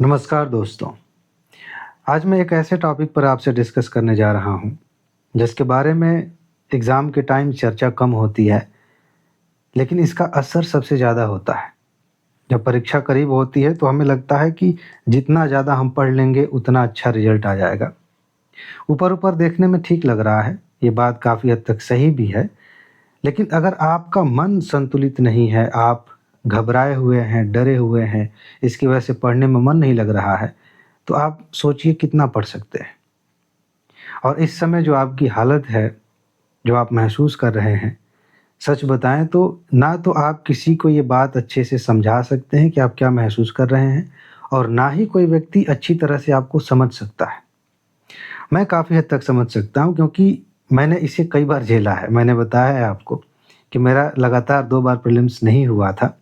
नमस्कार दोस्तों। आज मैं एक ऐसे टॉपिक पर आपसे डिस्कस करने जा रहा हूँ, जिसके बारे में एग्ज़ाम के टाइम चर्चा कम होती है, लेकिन इसका असर सबसे ज़्यादा होता है। जब परीक्षा करीब होती है तो हमें लगता है कि जितना ज़्यादा हम पढ़ लेंगे उतना अच्छा रिज़ल्ट आ जाएगा। ऊपर-ऊपर देखने में ठीक लग रहा है, ये बात काफ़ी हद तक सही भी है, लेकिन अगर आपका मन संतुलित नहीं है, आप घबराए हुए हैं, डरे हुए हैं, इसकी वजह से पढ़ने में मन नहीं लग रहा है, तो आप सोचिए कितना पढ़ सकते हैं। और इस समय जो आपकी हालत है, जो आप महसूस कर रहे हैं, सच बताएँ तो ना तो आप किसी को ये बात अच्छे से समझा सकते हैं कि आप क्या महसूस कर रहे हैं और ना ही कोई व्यक्ति अच्छी तरह से आपको समझ सकता है। मैं काफ़ी हद तक समझ सकता हूँ क्योंकि मैंने इसे कई बार झेला है। मैंने बताया है आपको कि मेरा लगातार 2 बार प्रीलिम्स नहीं हुआ था,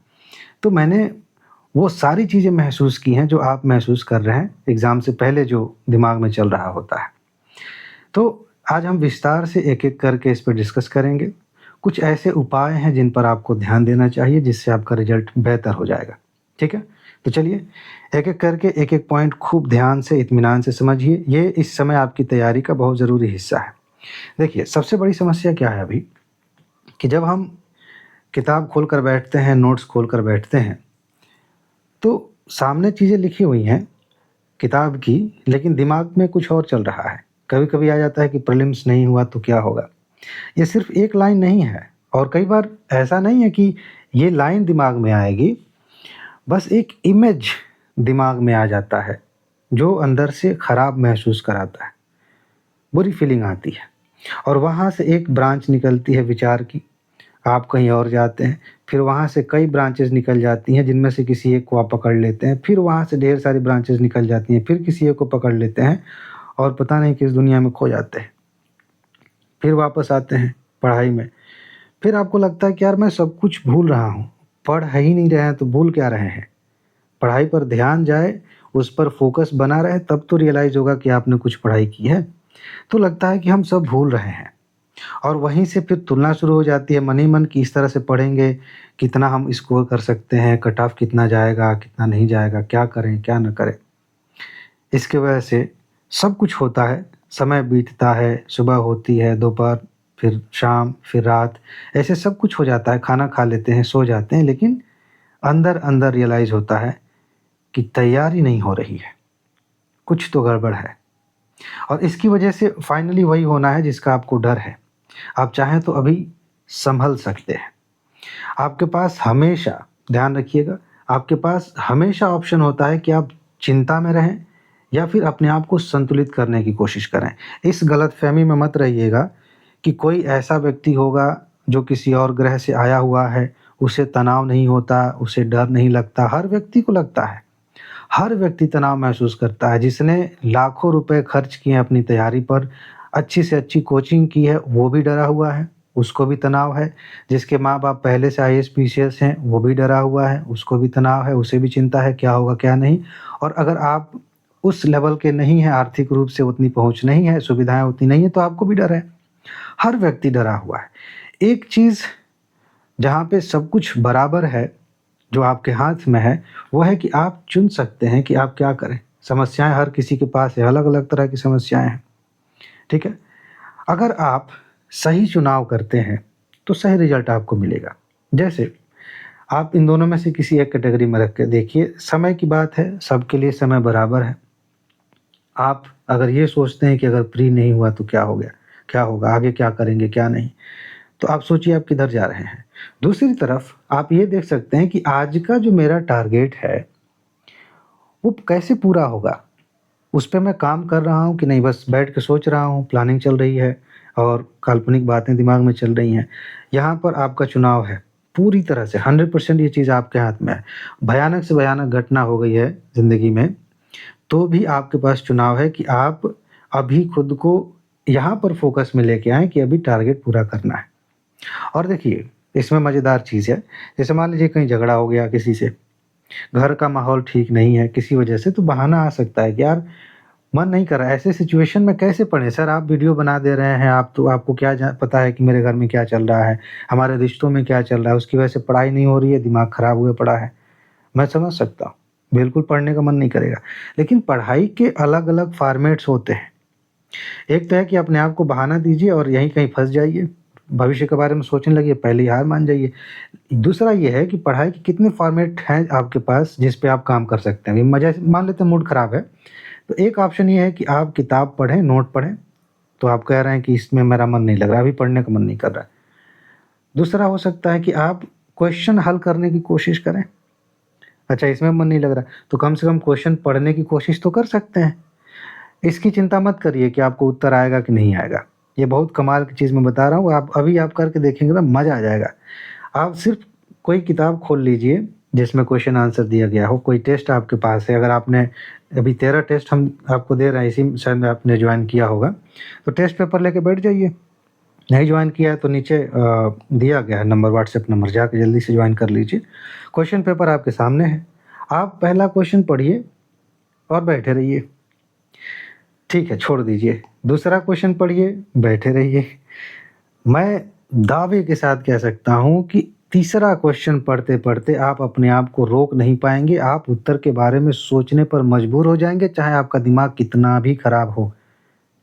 तो मैंने वो सारी चीज़ें महसूस की हैं जो आप महसूस कर रहे हैं, एग्ज़ाम से पहले जो दिमाग में चल रहा होता है। तो आज हम विस्तार से एक-एक करके इस पे डिस्कस करेंगे। कुछ ऐसे उपाय हैं जिन पर आपको ध्यान देना चाहिए जिससे आपका रिज़ल्ट बेहतर हो जाएगा, ठीक है? तो चलिए एक-एक करके एक-एक पॉइंट खूब ध्यान से, इत्मीनान से समझिए, ये इस समय आपकी तैयारी का बहुत ज़रूरी हिस्सा है। देखिए, सबसे बड़ी समस्या क्या है अभी कि जब हम किताब खोलकर बैठते हैं, नोट्स खोलकर बैठते हैं, तो सामने चीज़ें लिखी हुई हैं किताब की, लेकिन दिमाग में कुछ और चल रहा है। कभी-कभी आ जाता है कि प्रीलिम्स नहीं हुआ तो क्या होगा? ये सिर्फ़ एक लाइन नहीं है और कई बार ऐसा नहीं है कि ये लाइन दिमाग में आएगी, बस एक इमेज दिमाग में आ जाता है, जो अंदर से खराब महसूस कराता है, बुरी फीलिंग आती है और वहाँ से एक ब्रांच निकलती है विचार की, आप कहीं और जाते हैं, फिर वहाँ से कई ब्रांचेज़ निकल जाती हैं जिनमें से किसी एक को आप पकड़ लेते हैं, फिर वहाँ से ढेर सारी ब्रांचेज़ निकल जाती हैं, फिर किसी एक को पकड़ लेते हैं और पता नहीं किस दुनिया में खो जाते हैं। फिर वापस आते हैं पढ़ाई में, फिर आपको लगता है कि यार मैं सब कुछ भूल रहा हूँ, पढ़ ही नहीं रहे हैं तो भूल क्या रहे हैं? पढ़ाई पर ध्यान जाए, उस पर फ़ोकस बना रहे तब तो रियलाइज़ होगा कि आपने कुछ पढ़ाई की है। तो लगता है कि हम सब भूल रहे हैं और वहीं से फिर तुलना शुरू हो जाती है मन ही मन कि इस तरह से पढ़ेंगे, कितना हम स्कोर कर सकते हैं, कट ऑफ कितना जाएगा, कितना नहीं जाएगा, क्या करें, क्या ना करें? इसकी वजह से सब कुछ होता है, समय बीतता है, सुबह होती है, दोपहर, फिर शाम, फिर रात, ऐसे सब कुछ हो जाता है, खाना खा लेते हैं, सो जाते हैं, लेकिन अंदर-अंदर रियलाइज़ होता है कि तैयारी नहीं हो रही है, कुछ तो गड़बड़ है और इसकी वजह से फाइनली वही होना है जिसका आपको डर है। आप चाहें तो अभी सँभल सकते हैं। आपके पास हमेशा, ध्यान रखिएगा, आपके पास हमेशा ऑप्शन होता है कि आप चिंता में रहें या फिर अपने आप को संतुलित करने की कोशिश करें। इस गलतफ़हमी में मत रहिएगा कि कोई ऐसा व्यक्ति होगा जो किसी और ग्रह से आया हुआ है, उसे तनाव नहीं होता, उसे डर नहीं लगता, हर व्यक्ति को लगता है। हर व्यक्ति तनाव महसूस करता है, जिसने लाखों रुपए खर्च किए हैं अपनी तैयारी पर, अच्छी से अच्छी कोचिंग की है, वो भी डरा हुआ है, उसको भी तनाव है। जिसके माँ-बाप पहले से आईएएस, पीसीएस हैं, वो भी डरा हुआ है, उसको भी तनाव है, उसे भी चिंता है क्या होगा, क्या नहीं। और अगर आप उस लेवल के नहीं हैं, आर्थिक रूप से उतनी पहुँच नहीं है, सुविधाएँ उतनी नहीं है, तो आपको भी डर है। हर व्यक्ति डरा हुआ है। एक चीज़ जहाँ पे सब कुछ बराबर है, जो आपके हाथ में है, वो है कि आप चुन सकते हैं कि आप क्या करें। समस्याएँ हर किसी के पास है, अलग-अलग तरह की समस्याएँ हैं, ठीक है? अगर आप सही चुनाव करते हैं, तो सही रिज़ल्ट आपको मिलेगा। जैसे आप इन दोनों में से किसी एक कैटेगरी में रख के देखिए, समय की बात है, सबके लिए समय बराबर है। आप अगर ये सोचते हैं कि अगर प्री नहीं हुआ तो क्या हो गया? क्या होगा? आगे क्या करेंगे, क्या नहीं? तो आप सोचिए आप किधर जा रहे हैं। दूसरी तरफ आप ये देख सकते हैं कि आज का जो मेरा टारगेट है, वो कैसे पूरा होगा? उस पे मैं काम कर रहा हूँ कि नहीं, बस बैठ के सोच रहा हूँ, प्लानिंग चल रही है और काल्पनिक बातें दिमाग में चल रही हैं। यहाँ पर आपका चुनाव है, पूरी तरह से 100% ये चीज़ आपके हाथ में है। भयानक से भयानक घटना हो गई है ज़िंदगी में, तो भी आपके पास चुनाव है कि आप अभी खुद को यहाँ पर फ़ोकस में लेके आएँ कि अभी टारगेट पूरा करना है। और देखिए, इसमें मज़ेदार चीज़ है, जैसे मान लीजिए कहीं झगड़ा हो गया किसी से, घर का माहौल ठीक नहीं है किसी वजह से, तो बहाना आ सकता है कि यार मन नहीं कर रहा है। ऐसे सिचुएशन में कैसे पढ़ें? सर आप वीडियो बना दे रहे हैं, आप तो आपको क्या पता है कि मेरे घर में क्या चल रहा है, हमारे रिश्तों में क्या चल रहा है, उसकी वजह से पढ़ाई नहीं हो रही है, दिमाग खराब हुए पड़ा है। मैं समझ सकता हूँ, बिल्कुल पढ़ने का मन नहीं करेगा। लेकिन पढ़ाई के अलग-अलग फ़ॉर्मेट्स होते हैं। एक तो है कि अपने आप को बहाना दीजिए और यहीं कहीं फँस जाइए, भविष्य के बारे में सोचने लगिए, पहले ही हार मान जाइए। दूसरा ये है कि पढ़ाई के कितने फ़ॉर्मेट हैं आपके पास जिस पे आप काम कर सकते हैं। अभी मज़ा मान लेते हैं मूड ख़राब है, तो एक ऑप्शन ये है कि आप किताब पढ़ें, नोट पढ़ें, तो आप कह रहे हैं कि इसमें मेरा मन नहीं लग रहा, अभी पढ़ने का मन नहीं कर रहा है। दूसरा हो सकता है कि आप क्वेश्चन हल करने की कोशिश करें। अच्छा इसमें मन नहीं लग रहा, तो कम से कम क्वेश्चन पढ़ने की कोशिश तो कर सकते हैं। इसकी चिंता मत करिए कि आपको उत्तर आएगा कि नहीं आएगा। ये बहुत कमाल की चीज़ मैं बता रहा हूँ, आप करके देखेंगे ना मज़ा आ जाएगा। आप सिर्फ़ कोई किताब खोल लीजिए जिसमें क्वेश्चन आंसर दिया गया हो, कोई टेस्ट आपके पास है, अगर आपने अभी 13 टेस्ट हम आपको दे रहे हैं, इसी शायद में आपने जॉइन किया होगा, तो टेस्ट पेपर लेके बैठ जाइए। नहीं जॉइन किया है तो नीचे दिया गया है नंबर, व्हाट्सएप नंबर, जाके जल्दी से जॉइन कर लीजिए। क्वेश्चन पेपर आपके सामने है, आप पहला क्वेश्चन पढ़िए और बैठे रहिए। ठीक है, छोड़ दीजिए। दूसरा क्वेश्चन पढ़िए, बैठे रहिए। मैं दावे के साथ कह सकता हूँ कि तीसरा क्वेश्चन पढ़ते-पढ़ते आप अपने आप को रोक नहीं पाएँगे, आप उत्तर के बारे में सोचने पर मजबूर हो जाएँगे, चाहे आपका दिमाग कितना भी खराब हो।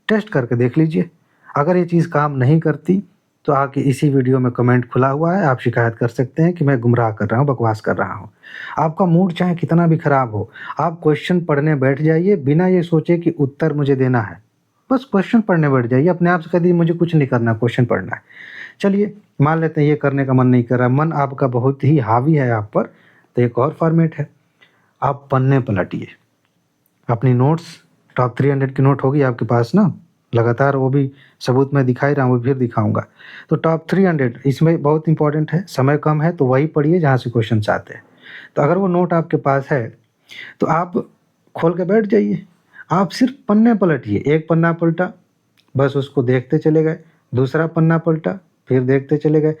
टेस्ट करके देख लीजिए। अगर ये चीज़ काम नहीं करती, तो आके इसी वीडियो में कमेंट खुला हुआ है, आप शिकायत कर सकते हैं कि मैं गुमराह कर रहा हूँ, बकवास कर रहा हूँ। आपका मूड चाहे कितना भी खराब हो, आप क्वेश्चन पढ़ने बैठ जाइए, बिना ये सोचे कि उत्तर मुझे देना है। बस क्वेश्चन पढ़ने बैठ जाइए, अपने आप से कह दीजिए मुझे कुछ नहीं करना, क्वेश्चन पढ़ना है। चलिए, मान लेते हैं ये करने का मन नहीं कर रहा, मन आपका बहुत ही हावी है आप पर, तो एक और फॉर्मेट है, आप पन्ने पलटिए। अपनी नोट्स, टॉप 300 की नोट होगी आपके पास ना, लगातार वो भी सबूत मैं दिखा ही रहा हूँ, वो फिर दिखाऊँगा। तो टॉप 300 इसमें बहुत इम्पोर्टेंट है, समय कम है तो वही पढ़िए जहाँ से क्वेश्चन्स आते हैं। तो अगर वो नोट आपके पास है, तो आप खोल के बैठ जाइए। आप सिर्फ़ पन्ने पलटिए, एक पन्ना पलटा, बस उसको देखते चले गए, दूसरा पन्ना पलटा, फिर देखते चले गए।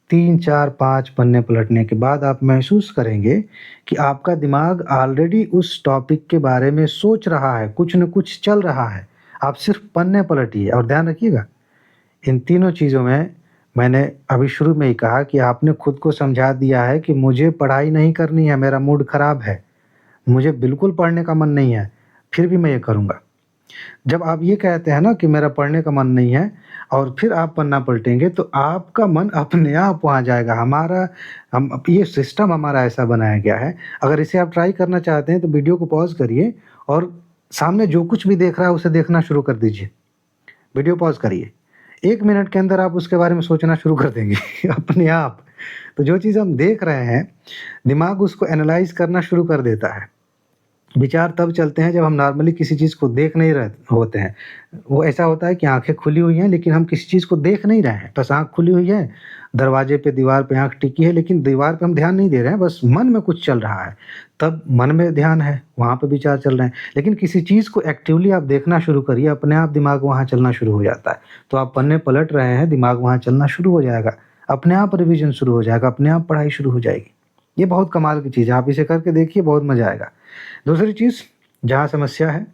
3, 4, 5 पन्ने पलटने के बाद आप महसूस करेंगे कि आपका दिमाग ऑलरेडी उस टॉपिक के बारे में सोच रहा है, कुछ न कुछ चल रहा है। आप सिर्फ़ पन्ने पलटिए और ध्यान रखिएगा, इन तीनों चीज़ों में मैंने अभी शुरू में ही कहा कि आपने खुद को समझा दिया है कि मुझे पढ़ाई नहीं करनी है, मेरा मूड ख़राब है, मुझे बिल्कुल पढ़ने का मन नहीं है, फिर भी मैं ये करूँगा। जब आप ये कहते हैं ना कि मेरा पढ़ने का मन नहीं है और फिर आप पन्ना पलटेंगे तो आपका मन अपने आप वहाँ जाएगा। ये सिस्टम हमारा ऐसा बनाया गया है। अगर इसे आप ट्राई करना चाहते हैं तो वीडियो को पॉज़ करिए और सामने जो कुछ भी देख रहा है उसे देखना शुरू कर दीजिए। वीडियो पॉज़ करिए। 1 मिनट के अंदर आप उसके बारे में सोचना शुरू कर देंगे अपने आप। तो जो चीज़ हम देख रहे हैं, दिमाग उसको एनालाइज़ करना शुरू कर देता है। विचार तब चलते हैं जब हम नॉर्मली किसी चीज़ को देख नहीं रहे होते हैं। वो ऐसा होता है कि आँखें खुली हुई हैं लेकिन हम किसी चीज़ को देख नहीं रहे हैं। बस आँख खुली हुई है, दरवाज़े पे दीवार पे आँख टिकी है लेकिन दीवार पे हम ध्यान नहीं दे रहे हैं, बस मन में कुछ चल रहा है। तब मन में ध्यान है, वहाँ पे विचार चल रहे हैं। लेकिन किसी चीज़ को एक्टिवली आप देखना शुरू करिए, अपने आप दिमाग वहाँ चलना शुरू हो जाता है। तो आप पन्ने पलट रहे हैं, दिमाग वहाँ चलना शुरू हो जाएगा। अपने आप रिवीज़न शुरू हो जाएगा, अपने आप पढ़ाई शुरू हो जाएगी। ये बहुत कमाल की चीज़ है, आप इसे करके देखिए, बहुत मज़ा आएगा। दूसरी चीज़, जहाँ समस्या है,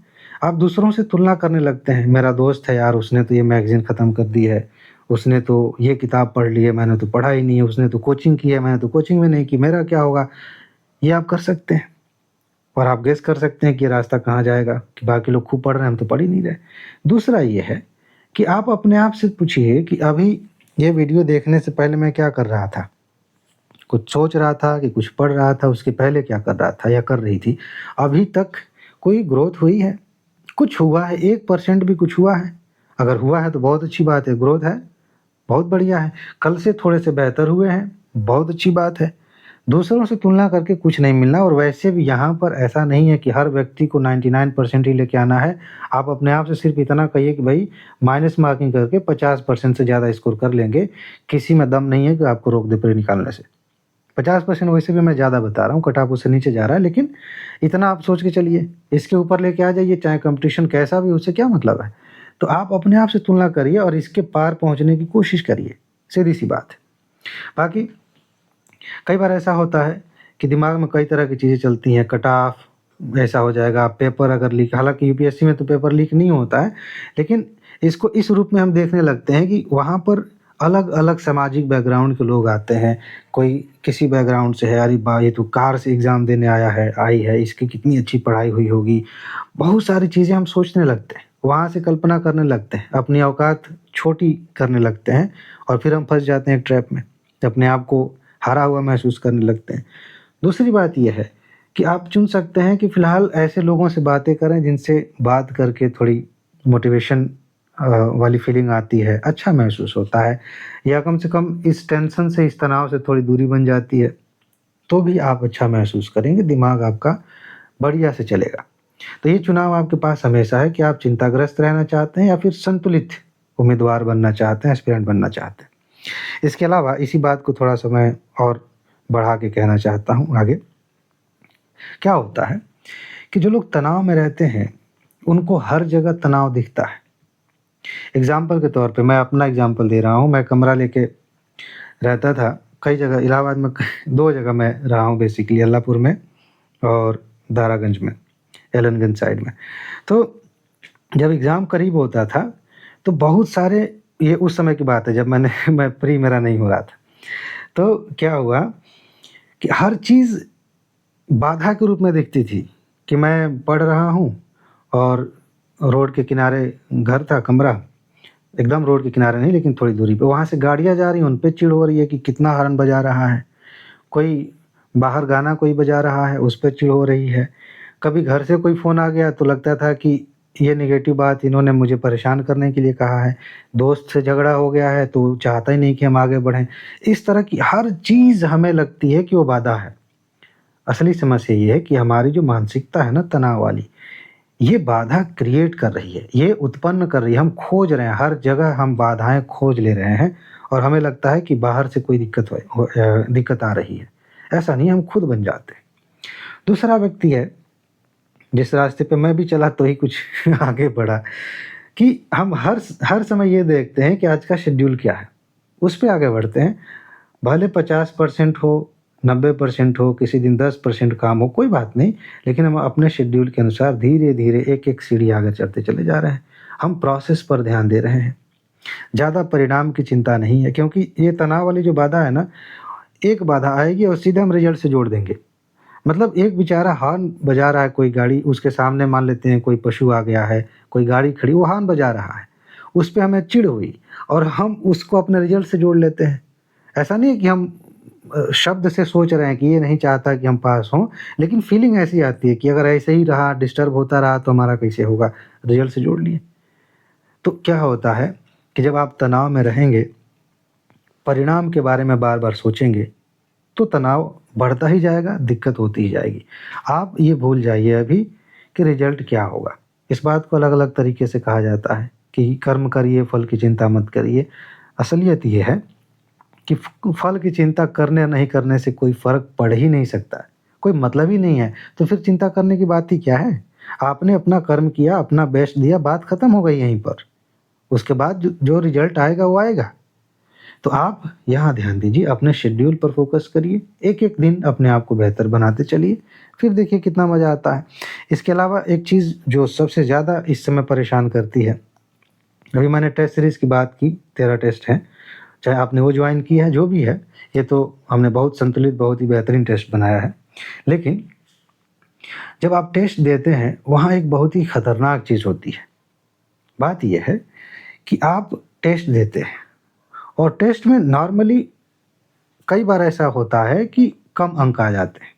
आप दूसरों से तुलना करने लगते हैं। मेरा दोस्त है यार, उसने तो ये मैगज़ीन ख़त्म कर दी है, उसने तो ये किताब पढ़ ली है, मैंने तो पढ़ा ही नहीं है, उसने तो कोचिंग की है, मैंने तो कोचिंग में नहीं की, मेरा क्या होगा? ये आप कर सकते हैं और आप गेस कर सकते हैं कि ये रास्ता कहाँ जाएगा, कि बाकी लोग खूब पढ़ रहे हैं, हम तो पढ़ ही नहीं रहे। दूसरा ये है कि आप अपने आप से पूछिए कि अभी ये वीडियो देखने से पहले मैं क्या कर रहा था? कुछ सोच रहा था कि कुछ पढ़ रहा था, उसके पहले क्या कर रहा था या कर रही थी? अभी तक कोई ग्रोथ हुई है? कुछ हुआ है, 1% भी कुछ हुआ है? अगर हुआ है तो बहुत अच्छी बात है, ग्रोथ है, बहुत बढ़िया है। कल से थोड़े से बेहतर हुए हैं, बहुत अच्छी बात है। दूसरों से तुलना करके कुछ नहीं मिलना और वैसे भी यहाँ पर ऐसा नहीं है कि हर व्यक्ति को 99% ही लेके आना है। आप अपने आप से सिर्फ़ इतना कहिए कि भई माइनस मार्किंग करके 50% से ज़्यादा स्कोर कर लेंगे, किसी में दम नहीं है कि आपको रोक दे प्री निकालने से। 50% वैसे भी मैं ज़्यादा बता रहा हूँ, कट ऑफ उससे नीचे जा रहा है, लेकिन इतना आप सोच के चलिए, इसके ऊपर लेके आ जाइए, चाहे कॉम्पिटिशन कैसा भी हो, उससे क्या मतलब है? तो आप अपने आप से तुलना करिए और इसके पार पहुँचने की कोशिश करिए, सीधी-सी बात है। बाकी कई बार ऐसा होता है कि दिमाग में कई तरह की चीज़ें चलती हैं, कट ऑफ ऐसा हो जाएगा, पेपर अगर लीक, हालाँकि यूपीएससी में तो पेपर लीक नहीं होता है, लेकिन इसको इस रूप में हम देखने लगते हैं कि वहाँ पर अलग-अलग सामाजिक बैकग्राउंड के लोग आते हैं। कोई किसी बैकग्राउंड से है, अरे वाह! ये तो कार से एग्ज़ाम देने आया है आई है, इसकी कितनी अच्छी पढ़ाई हुई होगी। बहुत सारी चीज़ें हम सोचने लगते हैं, वहाँ से कल्पना करने लगते हैं, अपनी औकात छोटी करने लगते हैं और फिर हम फँस जाते हैं ट्रैप में, अपने आप को हारा हुआ महसूस करने लगते हैं। दूसरी बात ये है कि आप चुन सकते हैं कि फ़िलहाल ऐसे लोगों से बातें करें जिनसे बात करके थोड़ी मोटिवेशन वाली फ़ीलिंग आती है, अच्छा महसूस होता है या कम से कम इस टेंशन से, इस तनाव से थोड़ी दूरी बन जाती है, तो भी आप अच्छा महसूस करेंगे, दिमाग आपका बढ़िया से चलेगा। तो ये चुनाव आपके पास हमेशा है कि आप चिंताग्रस्त रहना चाहते हैं या फिर संतुलित उम्मीदवार बनना चाहते हैं, एस्पिरेंट बनना चाहते हैं। इसके अलावा इसी बात को थोड़ा-सा मैं और बढ़ा के कहना चाहता हूँ आगे। क्या होता है कि जो लोग तनाव में रहते हैं, उनको हर जगह तनाव दिखता है। एग्ज़ाम्पल के तौर पे मैं अपना एग्ज़ाम्पल दे रहा हूँ, मैं कमरा लेके रहता था कई जगह इलाहाबाद में 2 जगह मैं रहा हूँ बेसिकली अल्लाहपुर में और दारागंज में, एलनगंज साइड में। तो जब एग्ज़ाम करीब होता था, तो बहुत सारे ये उस समय की बात है जब मैं प्री मेरा नहीं हो रहा था। तो क्या हुआ कि हर चीज़ बाधा के रूप में दिखती थी कि मैं पढ़ रहा हूँ और रोड के किनारे घर था कमरा, एकदम रोड के किनारे नहीं लेकिन थोड़ी दूरी पे, वहाँ से गाड़ियाँ जा रही हैं, उन पे चिढ़ हो रही है कि कितना हॉर्न बजा रहा है। कोई बाहर गाना कोई बजा रहा है, उस पे चिढ़ हो रही है। कभी घर से कोई फ़ोन आ गया तो लगता था कि ये नेगेटिव बात इन्होंने मुझे परेशान करने के लिए कहा है। दोस्त से झगड़ा हो गया है तो चाहता ही नहीं कि हम आगे बढ़ें। इस तरह की हर चीज़ हमें लगती है कि वो बाधा है। असली समस्या ये है कि हमारी जो मानसिकता है ना तनाव वाली, ये बाधा क्रिएट कर रही है, ये उत्पन्न कर रही है, हम खोज रहे हैं, हर जगह हम बाधाएँ खोज ले रहे हैं और हमें लगता है कि बाहर से कोई दिक्कत आ रही है। ऐसा नहीं, हम खुद बन जाते हैं। दूसरा व्यक्ति है, जिस रास्ते पे मैं भी चला तो ही कुछ आगे बढ़ा कि हम हर समय ये देखते हैं कि आज का शेड्यूल क्या है, उस पे आगे बढ़ते हैं। भले 50% हो, 90% हो, किसी दिन 10% काम हो, कोई बात नहीं, लेकिन हम अपने शेड्यूल के अनुसार धीरे-धीरे एक-एक सीढ़ी आगे चढ़ते चले जा रहे हैं। हम प्रोसेस पर ध्यान दे रहे हैं, ज़्यादा परिणाम की चिंता नहीं है क्योंकि ये तनाव वाली जो बाधा है ना, एक बाधा आएगी और सीधे हम रिज़ल्ट से जोड़ देंगे। मतलब एक बेचारा हॉर्न बजा रहा है कोई गाड़ी, उसके सामने मान लेते हैं कोई पशु आ गया है, कोई गाड़ी खड़ी, वो हॉर्न बजा रहा है, उस पे हमें चिढ़ हुई और हम उसको अपने रिज़ल्ट से जोड़ लेते हैं। ऐसा नहीं है कि हम शब्द से सोच रहे हैं कि ये नहीं चाहता कि हम पास हों, लेकिन फीलिंग ऐसी आती है कि अगर ऐसे ही रहा, डिस्टर्ब होता रहा तो हमारा कैसे होगा? रिज़ल्ट से जोड़ लिए। तो क्या होता है कि जब आप तनाव में रहेंगे, परिणाम के बारे में बार-बार सोचेंगे, तो तनाव बढ़ता ही जाएगा, दिक्कत होती ही जाएगी। आप ये भूल जाइए अभी कि रिज़ल्ट क्या होगा। इस बात को अलग-अलग तरीके से कहा जाता है कि कर्म करिए, फल की चिंता मत करिए। असलियत ये है कि फल की चिंता करने या नहीं करने से कोई फ़र्क पड़ ही नहीं सकता है, कोई मतलब ही नहीं है, तो फिर चिंता करने की बात ही क्या है? आपने अपना कर्म किया, अपना बेस्ट दिया, बात खत्म हो गई यहीं पर। उसके बाद जो जो रिज़ल्ट आएगा वो आएगा। तो आप यहाँ ध्यान दीजिए, अपने शेड्यूल पर फ़ोकस करिए, एक-एक दिन अपने आप को बेहतर बनाते चलिए, फिर देखिए कितना मज़ा आता है। इसके अलावा एक चीज़ जो सबसे ज़्यादा इस समय परेशान करती है, अभी मैंने टेस्ट सीरीज़ की बात की, 13 टेस्ट हैं, चाहे आपने वो जॉइन की है, जो भी है, ये तो हमने बहुत संतुलित, बहुत ही बेहतरीन टेस्ट बनाया है। लेकिन जब आप टेस्ट देते हैं, वहाँ एक बहुत ही खतरनाक चीज़ होती है। बात ये है कि आप टेस्ट देते हैं और टेस्ट में नॉर्मली कई बार ऐसा होता है कि कम अंक आ जाते हैं।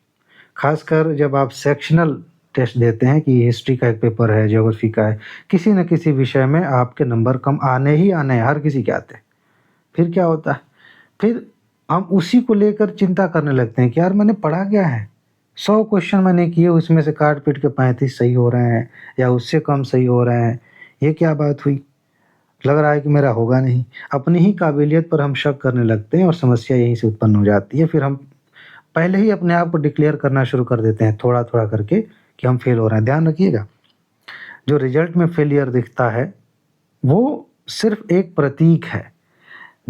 ख़ासकर जब आप सेक्शनल टेस्ट देते हैं कि हिस्ट्री का एक पेपर है, ज्योग्राफ़ी का है, किसी न किसी विषय में आपके नंबर कम आने ही आने हैं, हर किसी के आते हैं। फिर क्या होता है? फिर हम उसी को लेकर चिंता करने लगते हैं कि यार मैंने पढ़ा क्या है? 100 क्वेश्चन मैंने किए, उसमें से काट-पीट के 35 सही हो रहे हैं या उससे कम सही हो रहे हैं। ये क्या बात हुई? लग रहा है कि मेरा होगा नहीं। अपनी ही काबिलियत पर हम शक करने लगते हैं और समस्या यहीं से उत्पन्न हो जाती है। फिर हम पहले ही अपने आप को डिक्लेयर करना शुरू कर देते हैं थोड़ा-थोड़ा करके कि हम फेल हो रहे हैं। ध्यान रखिएगा, जो रिज़ल्ट में फेलियर दिखता है, वो सिर्फ़ एक प्रतीक है।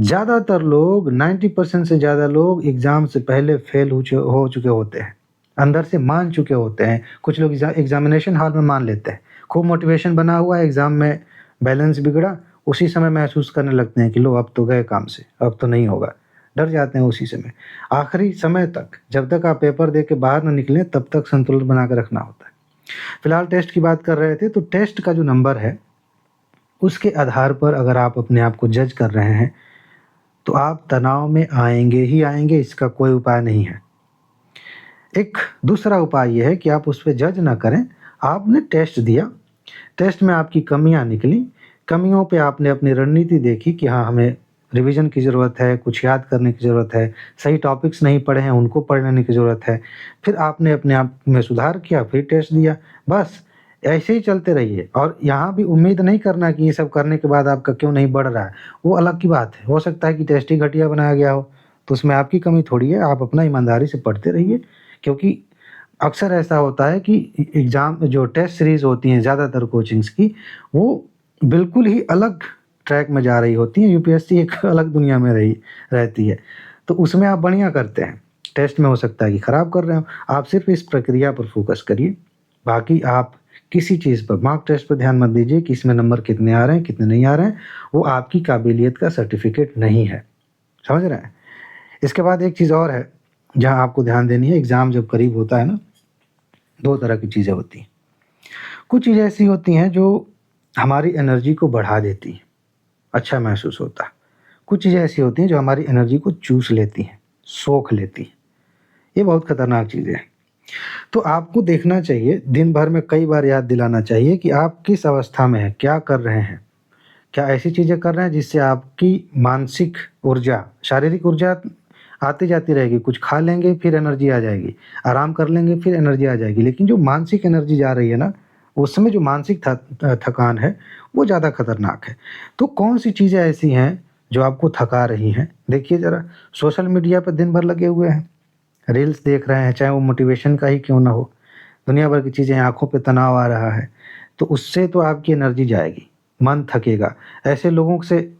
ज़्यादातर लोग 90% से ज़्यादा लोग एग्ज़ाम से पहले फेल हो चुके होते हैं। अंदर से मान चुके होते हैं। कुछ लोग एग्ज़ामिनेशन हॉल में मान लेते हैं। खूब मोटिवेशन बना हुआ है, एग्ज़ाम में बैलेंस बिगड़ा, उसी समय महसूस करने लगते हैं कि लो अब तो गए काम से, अब तो नहीं होगा। डर जाते हैं उसी समय। आखिरी समय तक, जब तक आप पेपर दे के बाहर ना निकलें, तब तक संतुलन बना के रखना होता है। फिलहाल टेस्ट की बात कर रहे थे, तो टेस्ट का जो नंबर है, उसके आधार पर अगर आप अपने आप को जज कर रहे हैं, तो आप तनाव में आएँगे ही आएँगे, इसका कोई उपाय नहीं है। एक दूसरा उपाय ये है कि आप उस पे जज ना करें। आपने टेस्ट दिया, टेस्ट में आपकी कमियाँ निकली, कमियों पे आपने अपनी रणनीति देखी कि हाँ, हमें रिवीजन की ज़रूरत है, कुछ याद करने की ज़रूरत है, सही टॉपिक्स नहीं पढ़े हैं, उनको पढ़ लेने की ज़रूरत है। फिर आपने अपने आप में सुधार किया, फिर टेस्ट दिया। बस ऐसे ही चलते रहिए, और यहाँ भी उम्मीद नहीं करना कि ये सब करने के बाद आपका क्यों नहीं बढ़ रहा है, वो अलग की बात है। हो सकता है कि टेस्ट ही घटिया बनाया गया हो, तो उसमें आपकी कमी थोड़ी है। आप अपना ईमानदारी से पढ़ते रहिए, क्योंकि अक्सर ऐसा होता है कि एग्ज़ाम जो टेस्ट सीरीज़ होती हैं ज़्यादातर कोचिंग्स की, वो बिल्कुल ही अलग ट्रैक में जा रही होती हैं। यूपीएससी एक अलग दुनिया में रहती है, तो उसमें आप बढ़िया करते हैं। टेस्ट में हो सकता है कि खराब कर रहे हो। आप सिर्फ़ इस प्रक्रिया पर फ़ोकस करिए, बाकी आप किसी चीज़ पर, मॉक टेस्ट पर ध्यान मत दीजिए कि इसमें नंबर कितने आ रहे हैं, कितने नहीं आ रहे हैं। वो आपकी काबिलियत का सर्टिफ़िकेट नहीं है, समझ रहे हैं? इसके बाद एक चीज़ और है, जहाँ आपको ध्यान देनी है। एग्ज़ाम जब करीब होता है ना, 2 तरह की चीज़ें होती हैं। कुछ चीज़ें ऐसी होती हैं जो हमारी एनर्जी को बढ़ा देती हैं, अच्छा महसूस होता है। कुछ चीज़ें ऐसी होती हैं जो हमारी एनर्जी को चूस लेती हैं, सोख लेती हैं। ये बहुत खतरनाक चीज़ें हैं। तो आपको देखना चाहिए, दिन भर में कई बार याद दिलाना चाहिए कि आप किस अवस्था में हैं, क्या कर रहे हैं। क्या ऐसी चीज़ें कर रहे हैं जिससे आपकी मानसिक ऊर्जा, शारीरिक ऊर्जा आती जाती रहेगी। कुछ खा लेंगे फिर एनर्जी आ जाएगी, आराम कर लेंगे फिर एनर्जी आ जाएगी। लेकिन जो मानसिक एनर्जी जा रही है ना, उसमें जो मानसिक थकान है, वो ज़्यादा खतरनाक है। तो कौन-सी चीज़ें ऐसी हैं जो आपको थका रही हैं? देखिए ज़रा, सोशल मीडिया पे दिन भर लगे हुए हैं, रील्स देख रहे हैं, चाहे वो मोटिवेशन का ही क्यों ना हो। दुनिया भर की चीज़ें, आँखों पे तनाव आ रहा है, तो उससे तो आपकी एनर्जी जाएगी, मन थकेगा। ऐसे लोगों से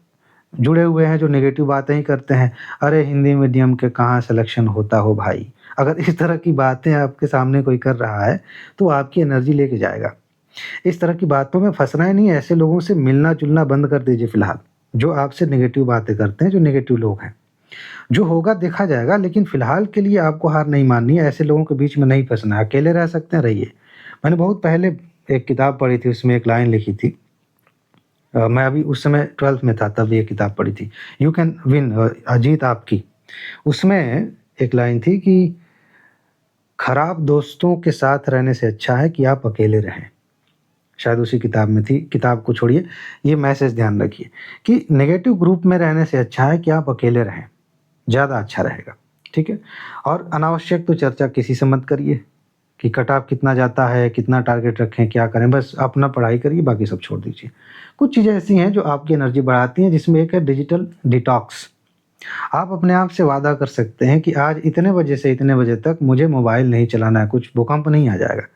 जुड़े हुए हैं जो नेगेटिव बातें ही करते हैं। अरे हिंदी मीडियम के कहाँ सिलेक्शन होता हो भाई। अगर इस तरह की बातें आपके सामने कोई कर रहा है, तो आपकी एनर्जी लेके जाएगा। इस तरह की बातों में फँसना ही नहीं है। ऐसे लोगों से मिलना-जुलना बंद कर दीजिए फिलहाल, जो आपसे नेगेटिव बातें करते हैं, जो नेगेटिव लोग हैं। जो होगा देखा जाएगा, लेकिन फिलहाल के लिए आपको हार नहीं माननी है। ऐसे लोगों के बीच में नहीं फँसना है। अकेले रह सकते हैं, रहिए। मैंने बहुत पहले एक किताब पढ़ी थी, उसमें एक लाइन लिखी थी। मैं अभी उस समय 12th में था, तब ये किताब पढ़ी थी। यू कैन विन, जीत आपकी। उसमें एक लाइन थी कि खराब दोस्तों के साथ रहने से अच्छा है कि आप अकेले रहें। शायद उसी किताब में थी। किताब को छोड़िए, ये मैसेज ध्यान रखिए कि नेगेटिव ग्रुप में रहने से अच्छा है कि आप अकेले रहें, ज़्यादा अच्छा रहेगा, ठीक है? और अनावश्यक तो चर्चा किसी से मत करिए कि कट ऑफ कितना जाता है, कितना टारगेट रखें, क्या करें। बस अपना पढ़ाई करिए, बाकी सब छोड़ दीजिए। कुछ चीज़ें ऐसी हैं जो आपकी एनर्जी बढ़ाती हैं, जिसमें एक है डिजिटल डिटॉक्स। आप अपने आप से वादा कर सकते हैं कि आज इतने बजे से इतने बजे तक मुझे मोबाइल नहीं चलाना है, कुछ भूकंप नहीं आ जाएगा।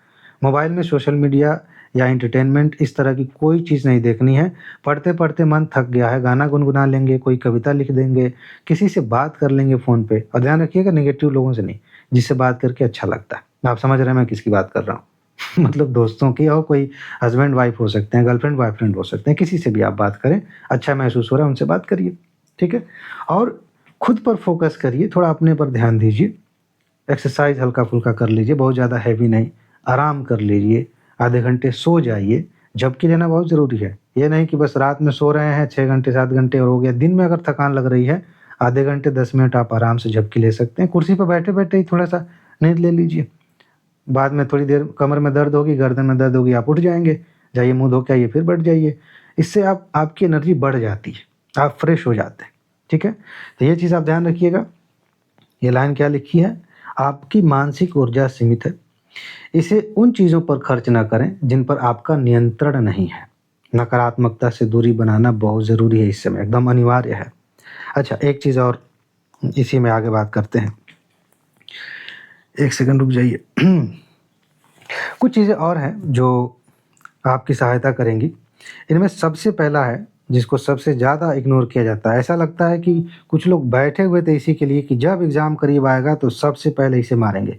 मोबाइल में सोशल मीडिया या एंटरटेनमेंट, इस तरह की कोई चीज़ नहीं देखनी है। पढ़ते-पढ़ते मन थक गया है, गाना गुनगुना लेंगे, कोई कविता लिख देंगे, किसी से बात कर लेंगे फ़ोन पे। और ध्यान रखिएगा, नेगेटिव लोगों से नहीं, जिससे बात करके अच्छा लगता है। आप समझ रहे हैं मैं किसकी बात कर रहा हूँ? मतलब दोस्तों की, और कोई हस्बैंड वाइफ हो सकते हैं, गर्लफ्रेंड बॉयफ्रेंड हो सकते हैं, किसी से भी आप बात करें, अच्छा महसूस हो रहा है उनसे बात करिए, ठीक है? और खुद पर फ़ोकस करिए, थोड़ा अपने पर ध्यान दीजिए। एक्सरसाइज़ हल्का-फुल्का कर लीजिए, बहुत ज़्यादा हैवी नहीं। आराम कर लीजिए, आधे घंटे सो जाइए। झपकी लेना बहुत ज़रूरी है। ये नहीं कि बस रात में सो रहे हैं 6 घंटे 7 घंटे और हो गया। दिन में अगर थकान लग रही है, आधे घंटे 10 मिनट आप आराम से झपकी ले सकते हैं। कुर्सी पे बैठे-बैठे ही थोड़ा-सा नींद ले लीजिए। बाद में थोड़ी देर कमर में दर्द होगी, गर्दन में दर्द होगी, आप उठ जाएँगे, जाइए मुँह धो के आइए, फिर बैठ जाइए। इससे आपकी एनर्जी बढ़ जाती है, आप फ्रेश हो जाते हैं, ठीक है? तो ये चीज़ आप ध्यान रखिएगा। ये लाइन क्या लिखी है? आपकी मानसिक ऊर्जा सीमित है। इसे उन चीज़ों पर खर्च ना करें जिन पर आपका नियंत्रण नहीं है। नकारात्मकता से दूरी बनाना बहुत ज़रूरी है इस समय, एकदम अनिवार्य है। अच्छा, एक चीज़ और इसी में आगे बात करते हैं। 1 सेकंड रुक जाइए। कुछ चीज़ें और हैं जो आपकी सहायता करेंगी। इनमें सबसे पहला है, जिसको सबसे ज़्यादा इग्नोर किया जाता है। ऐसा लगता है कि कुछ लोग बैठे हुए थे इसी के लिए कि जब एग्ज़ाम करीब आएगा तो सबसे पहले इसे मारेंगे।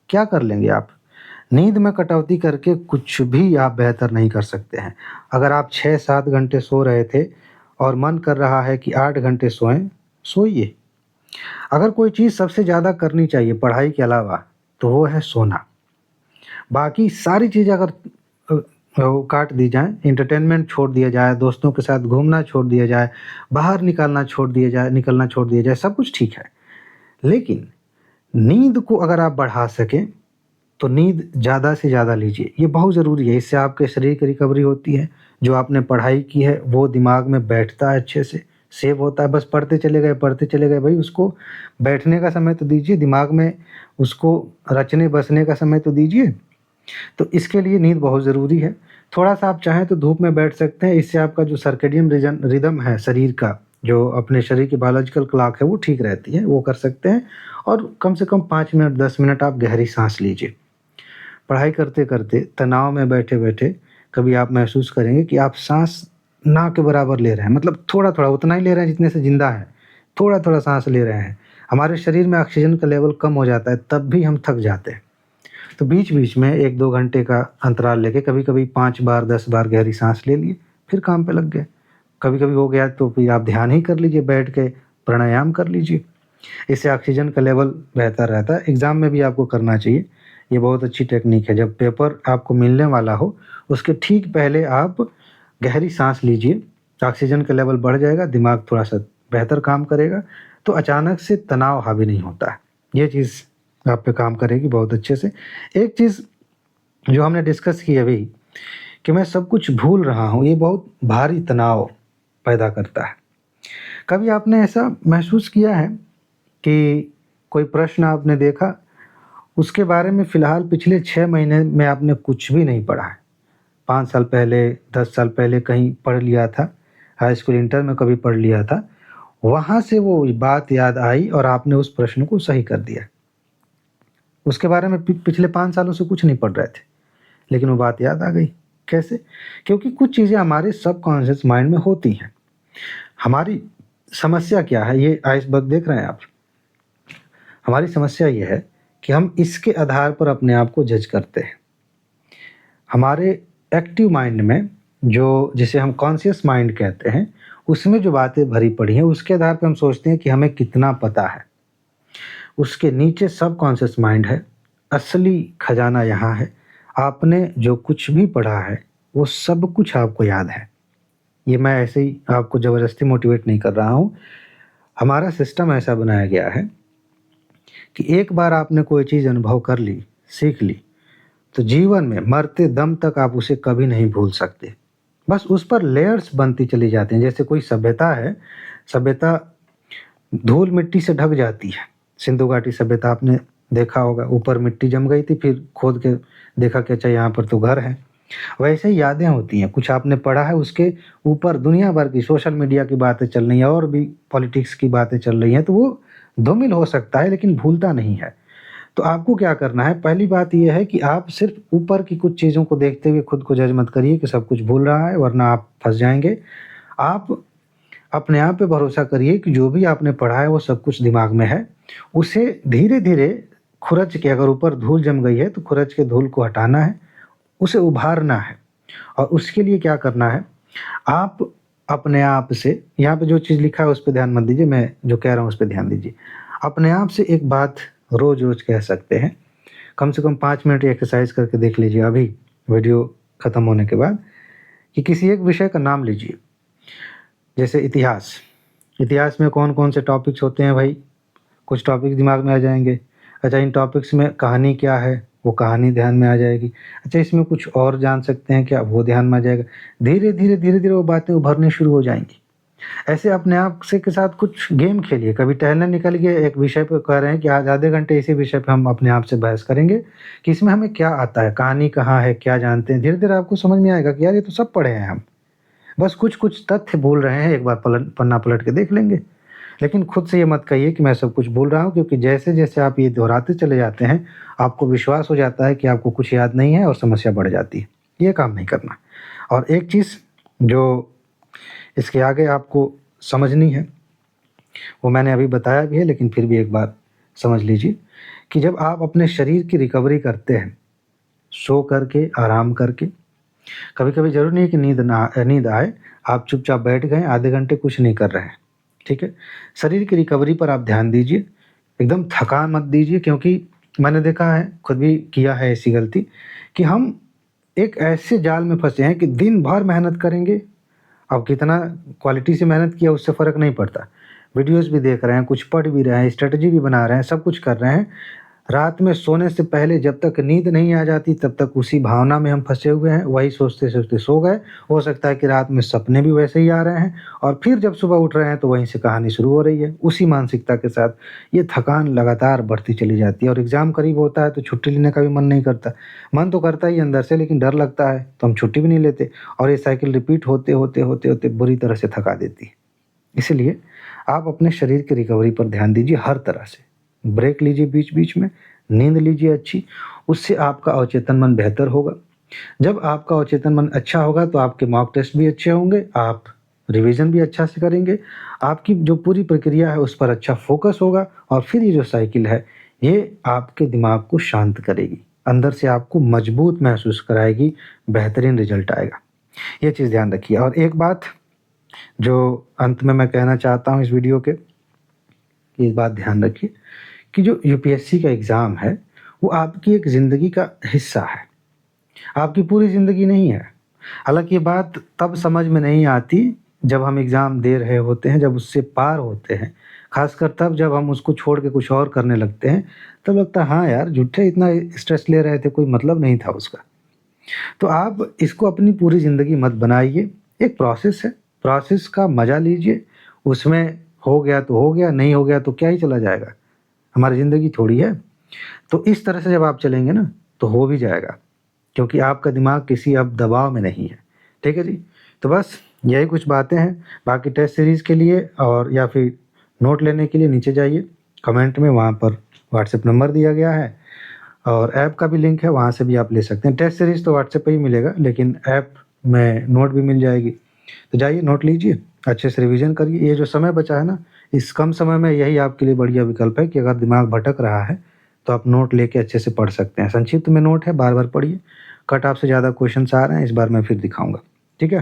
क्या कर लेंगे आप? नींद में कटौती करके कुछ भी आप बेहतर नहीं कर सकते हैं। अगर आप 6-7 घंटे सो रहे थे और मन कर रहा है कि 8 घंटे सोएँ, सोइए। अगर कोई चीज़ सबसे ज़्यादा करनी चाहिए पढ़ाई के अलावा, तो वो है सोना। बाकी सारी चीज़ें अगर वो काट दी जाएँ, एंटरटेनमेंट छोड़ दिया जाए, दोस्तों के साथ घूमना छोड़ दिया जाए, बाहर निकलना छोड़ दिया जाए, सब कुछ ठीक है। लेकिन नींद को अगर आप बढ़ा सकें, तो नींद ज़्यादा से ज़्यादा लीजिए, ये बहुत ज़रूरी है। इससे आपके शरीर की रिकवरी होती है, जो आपने पढ़ाई की है वो दिमाग में बैठता है अच्छे से, सेव होता है। बस पढ़ते चले गए भई, उसको बैठने का समय तो दीजिए, दिमाग में उसको रचने बसने का समय तो दीजिए। तो इसके लिए नींद बहुत ज़रूरी है। थोड़ा-सा आप चाहें तो धूप में बैठ सकते हैं, इससे आपका जो सर्केडियन रिदम है शरीर का, जो अपने शरीर की बायोलॉजिकल क्लॉक है वो ठीक रहती है, वो कर सकते हैं। और कम से कम 5 मिनट 10 मिनट आप गहरी साँस लीजिए। पढ़ाई करते-करते, तनाव में बैठे-बैठे कभी आप महसूस करेंगे कि आप साँस ना के बराबर ले रहे हैं, मतलब थोड़ा-थोड़ा उतना ही ले रहे हैं जितने से ज़िंदा हैं, थोड़ा-थोड़ा साँस ले रहे हैं। हमारे शरीर में ऑक्सीजन का लेवल कम हो जाता है, तब भी हम थक जाते हैं। तो बीच-बीच में 1-2 घंटे का अंतराल लेके कभी-कभी 5 बार 10 बार गहरी साँस ले लिए, फिर काम पे लग गए। कभी-कभी हो गया तो फिर आप ध्यान ही कर लीजिए, बैठ के प्राणायाम कर लीजिए। इससे ऑक्सीजन का लेवल बेहतर रहता है। एग्ज़ाम में भी आपको करना चाहिए, ये बहुत अच्छी टेक्नीक है। जब पेपर आपको मिलने वाला हो, उसके ठीक पहले आप गहरी साँस लीजिए, ऑक्सीजन का लेवल बढ़ जाएगा, दिमाग थोड़ा-सा बेहतर काम करेगा, तो अचानक से तनाव हावी नहीं होता है। ये चीज़ आप पे काम करेगी बहुत अच्छे से। एक चीज़ जो हमने डिस्कस की अभी, कि मैं सब कुछ भूल रहा हूँ, ये बहुत भारी तनाव पैदा करता है। कभी आपने ऐसा महसूस किया है कि कोई प्रश्न आपने देखा, उसके बारे में फ़िलहाल पिछले 6 महीने में आपने कुछ भी नहीं पढ़ा है? 5 साल पहले, 10 साल पहले कहीं पढ़ लिया था, हाई स्कूल, इंटर में कभी पढ़ लिया था, वहाँ से वो बात याद आई और आपने उस प्रश्न को सही कर दिया। उसके बारे में पिछले 5 सालों से कुछ नहीं पढ़ रहे थे, लेकिन वो बात याद आ गई। कैसे? क्योंकि कुछ चीज़ें हमारे सबकॉन्शियस माइंड में होती हैं। हमारी समस्या क्या है, ये आइसबर्ग देख रहे हैं आप? हमारी समस्या ये है कि हम इसके आधार पर अपने आप को जज करते हैं। हमारे एक्टिव माइंड में, जो जिसे हम कॉन्शियस माइंड कहते हैं, उसमें जो बातें भरी पड़ी हैं, उसके आधार पे हम सोचते हैं कि हमें कितना पता है। उसके नीचे सबकॉन्शियस माइंड है, असली खजाना यहाँ है। आपने जो कुछ भी पढ़ा है, वो सब कुछ आपको याद है। ये मैं ऐसे ही आपको ज़बरदस्ती मोटिवेट नहीं कर रहा हूँ। हमारा सिस्टम ऐसा बनाया गया है कि एक बार आपने कोई चीज़ अनुभव कर ली, सीख ली, तो जीवन में मरते दम तक आप उसे कभी नहीं भूल सकते। बस उस पर लेयर्स बनती चली जाती हैं। जैसे कोई सभ्यता है, सभ्यता धूल मिट्टी से ढक जाती है। सिंधु घाटी सभ्यता आपने देखा होगा, ऊपर मिट्टी जम गई थी, फिर खोद के देखा कि अच्छा यहाँ पर तो घर है। वैसे ही यादें होती हैं, कुछ आपने पढ़ा है, उसके ऊपर दुनिया भर की सोशल मीडिया की बातें चल रही हैं और भी पॉलिटिक्स की बातें चल रही हैं, तो वो धूमिल हो सकता है लेकिन भूलता नहीं है। तो आपको क्या करना है, पहली बात ये है कि आप सिर्फ ऊपर की कुछ चीज़ों को देखते हुए खुद को जज मत करिए कि सब कुछ भूल रहा है, वरना आप फँस जाएँगे। आप अपने आप पे भरोसा करिए कि जो भी आपने पढ़ा है वो सब कुछ दिमाग में है। उसे धीरे-धीरे खुरच के, अगर ऊपर धूल जम गई है तो खुरच के धूल को हटाना है, उसे उभारना है। और उसके लिए क्या करना है, आप अपने आप से, यहाँ पे जो चीज़ लिखा है उस पे ध्यान मत दीजिए, मैं जो कह रहा हूँ उस पे ध्यान दीजिए। अपने आप से एक बात रोज़-रोज़ कह सकते हैं। कम से कम 5 मिनट एक्सरसाइज़ करके देख लीजिए अभी वीडियो खत्म होने के बाद, कि किसी एक विषय का नाम लीजिए। जैसे इतिहास, इतिहास में कौन-कौन से टॉपिक्स होते हैं भाई? कुछ टॉपिक्स दिमाग में आ जाएँगे। अच्छा, इन टॉपिक्स में कहानी क्या है? वो कहानी ध्यान में आ जाएगी। अच्छा, इसमें कुछ और जान सकते हैं क्या? वो ध्यान में आ जाएगा। धीरे-धीरे वो बातें उभरनी शुरू हो जाएँगी। ऐसे अपने आप से के साथ कुछ गेम खेलिए। कभी टहलने निकल गए, एक विषय पे कह रहे हैं कि आज आधे घंटे इसी विषय पे हम अपने आप से बहस करेंगे कि इसमें हमें क्या आता है, कहानी कहाँ है, क्या जानते हैं। धीरे-धीरे आपको समझ में आएगा कि यार ये तो सब पढ़े हैं हम। बस कुछ-कुछ तथ्य भूल रहे हैं, एक बार पन्ना पलट के देख लेंगे। लेकिन खुद से ये मत कहिए कि मैं सब कुछ भूल रहा हूँ, क्योंकि जैसे-जैसे आप ये दोहराते चले जाते हैं, आपको विश्वास हो जाता है कि आपको कुछ याद नहीं है और समस्या बढ़ जाती है। ये काम नहीं करना। और एक चीज़ जो इसके आगे आपको समझनी है, वो मैंने अभी बताया भी है, लेकिन फिर भी एक बार समझ लीजिए कि जब आप अपने शरीर की रिकवरी करते हैं, सो करके, आराम करके। कभी-कभी ज़रूरी नहीं है कि नींद आए, आप चुपचाप बैठ गए, आधे घंटे कुछ नहीं कर रहे हैं, ठीक है? शरीर की रिकवरी पर आप ध्यान दीजिए, एकदम थकान मत दीजिए, क्योंकि मैंने देखा है, खुद भी किया है ऐसी गलती कि हम एक ऐसे जाल में फँसे हैं कि दिन भर मेहनत करेंगे, अब कितना क्वालिटी से मेहनत किया उससे फ़र्क नहीं पड़ता। वीडियोज़ भी देख रहे हैं, कुछ पढ़ भी रहे हैं, स्ट्रैटेजी भी बना रहे हैं, सब कुछ कर रहे हैं। रात में सोने से पहले जब तक नींद नहीं आ जाती तब तक उसी भावना में हम फँसे हुए हैं, वही सोचते-सोचते सो गए। हो सकता है कि रात में सपने भी वैसे ही आ रहे हैं और फिर जब सुबह उठ रहे हैं तो वहीं से कहानी शुरू हो रही है, उसी मानसिकता के साथ। ये थकान लगातार बढ़ती चली जाती है और एग्ज़ाम करीब होता है तो छुट्टी लेने का भी मन नहीं करता। मन तो करता ही है अंदर से, लेकिन डर लगता है तो हम छुट्टी भी नहीं लेते और ये साइकिल रिपीट होते बुरी तरह से थका देती है। इसीलिए आप अपने शरीर की रिकवरी पर ध्यान दीजिए हर तरह से। ब्रेक लीजिए बीच-बीच में, नींद लीजिए अच्छी, उससे आपका अवचेतन मन बेहतर होगा। जब आपका अवचेतन मन अच्छा होगा तो आपके मॉक टेस्ट भी अच्छे होंगे, आप रिवीज़न भी अच्छा से करेंगे, आपकी जो पूरी प्रक्रिया है उस पर अच्छा फ़ोकस होगा और फिर ये जो साइकिल है, ये आपके दिमाग को शांत करेगी, अंदर से आपको मजबूत महसूस कराएगी, बेहतरीन रिज़ल्ट आएगा। ये चीज़ ध्यान रखिए। और एक बात जो अंत में मैं कहना चाहता हूँ इस वीडियो के, ये बात ध्यान रखिए कि जो यूपीएससी का एग्ज़ाम है, वो आपकी एक ज़िंदगी का हिस्सा है, आपकी पूरी ज़िंदगी नहीं है। हालाँकि ये बात तब समझ में नहीं आती जब हम एग्ज़ाम दे रहे होते हैं, जब उससे पार होते हैं। ख़ासकर तब जब हम उसको छोड़ के कुछ और करने लगते हैं, तब लगता है हाँ यार, झूठे इतना स्ट्रेस ले रहे थे, कोई मतलब नहीं था उसका। तो आप इसको अपनी पूरी ज़िंदगी मत बनाइए, एक प्रोसेस है, प्रोसेस का मज़ा लीजिए, उसमें हो गया तो हो गया, नहीं हो गया तो क्या ही चला जाएगा, हमारी ज़िंदगी थोड़ी है। तो इस तरह से जब आप चलेंगे ना, तो हो भी जाएगा, क्योंकि आपका दिमाग किसी अब दबाव में नहीं है, ठीक है जी? तो बस यही कुछ बातें हैं, बाकी टेस्ट सीरीज़ के लिए और या फिर नोट लेने के लिए नीचे जाइए, कमेंट में वहाँ पर व्हाट्सएप नंबर दिया गया है और ऐप का भी लिंक है, वहाँ से भी आप ले सकते हैं। टेस्ट सीरीज़ तो व्हाट्सएप पे ही मिलेगा, लेकिन ऐप में नोट भी मिल जाएगी। तो जाइए नोट लीजिए, अच्छे से रिवीजन करिए। ये जो समय बचा है ना, इस कम समय में यही आपके लिए बढ़िया विकल्प है कि अगर दिमाग भटक रहा है, तो आप नोट लेके अच्छे से पढ़ सकते हैं। संक्षिप्त में नोट है, बार-बार पढ़िए। कट ऑफ से ज़्यादा क्वेश्चन्स आ रहे हैं, इस बार मैं फिर दिखाऊँगा, ठीक है?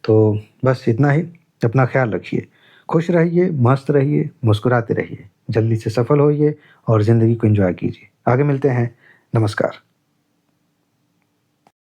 तो बस इतना ही, अपना ख़्याल रखिए, खुश रहिए, मस्त रहिए, मुस्कुराते रहिए, जल्दी से सफल होइए और ज़िंदगी को एन्जॉय कीजिए। आगे मिलते हैं, नमस्कार।